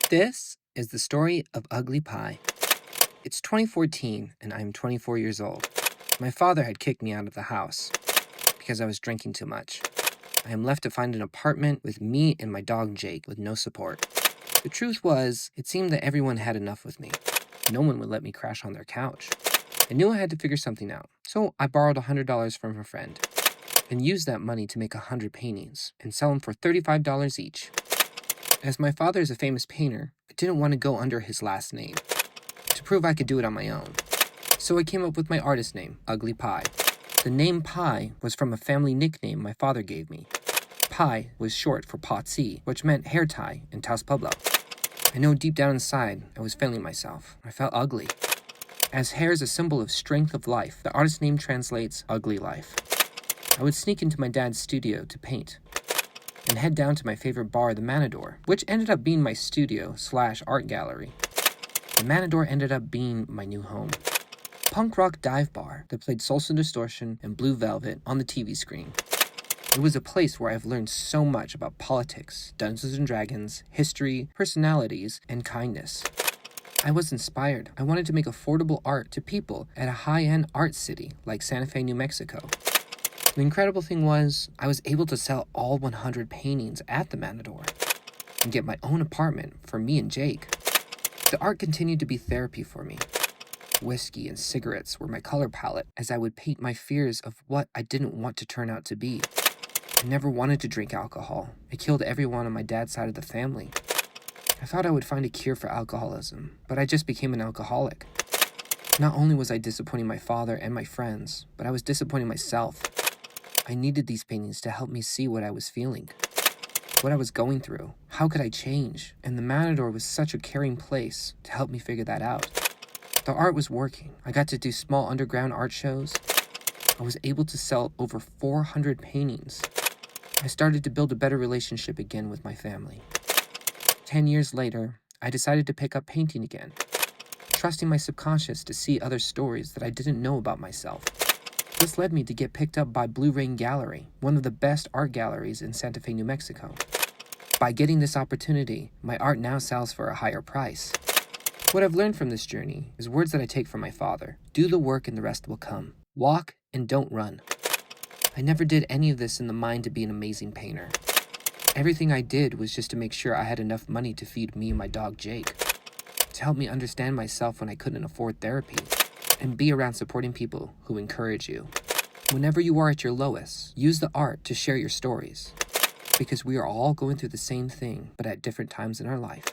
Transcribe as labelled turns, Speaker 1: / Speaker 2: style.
Speaker 1: This is the story of Ugly Pie. It's 2014 and I'm 24 years old. My father had kicked me out of the house because I was drinking too much. I am left to find an apartment with me and my dog Jake with no support. The truth was, it seemed that everyone had enough with me. No one would let me crash on their couch. I knew I had to figure something out, so I borrowed $100 from a friend and used that money to make 100 paintings and sell them for $35 each. As my father is a famous painter, I didn't want to go under his last name to prove I could do it on my own. So I came up with my artist name, Ugly Pie. The name Pie was from a family nickname my father gave me. Pie was short for Potsy, which meant hair tie in Taos Pueblo. I know deep down inside I was failing myself. I felt ugly. As hair is a symbol of strength of life, the artist name translates ugly life. I would sneak into my dad's studio to paint and head down to my favorite bar, the Matador, which ended up being my studio/art gallery. The Matador ended up being my new home. Punk rock dive bar that played Salsa Distortion and Blue Velvet on the TV screen. It was a place where I've learned so much about politics, Dungeons and Dragons, history, personalities, and kindness. I was inspired. I wanted to make affordable art to people at a high-end art city like Santa Fe, New Mexico. The incredible thing was, I was able to sell all 100 paintings at the Matador and get my own apartment for me and Jake. The art continued to be therapy for me. Whiskey and cigarettes were my color palette as I would paint my fears of what I didn't want to turn out to be. I never wanted to drink alcohol. It killed everyone on my dad's side of the family. I thought I would find a cure for alcoholism, but I just became an alcoholic. Not only was I disappointing my father and my friends, but I was disappointing myself. I needed these paintings to help me see what I was feeling, what I was going through. How could I change? And the Matador was such a caring place to help me figure that out. The art was working. I got to do small underground art shows. I was able to sell over 400 paintings. I started to build a better relationship again with my family. 10 years later, I decided to pick up painting again, trusting my subconscious to see other stories that I didn't know about myself. This led me to get picked up by Blue Rain Gallery, one of the best art galleries in Santa Fe, New Mexico. By getting this opportunity, my art now sells for a higher price. What I've learned from this journey is words that I take from my father. Do the work and the rest will come. Walk and don't run. I never did any of this in the mind to be an amazing painter. Everything I did was just to make sure I had enough money to feed me and my dog Jake, to help me understand myself when I couldn't afford therapy, and be around supporting people who encourage you. Whenever you are at your lowest, use the art to share your stories, because we are all going through the same thing, but at different times in our life.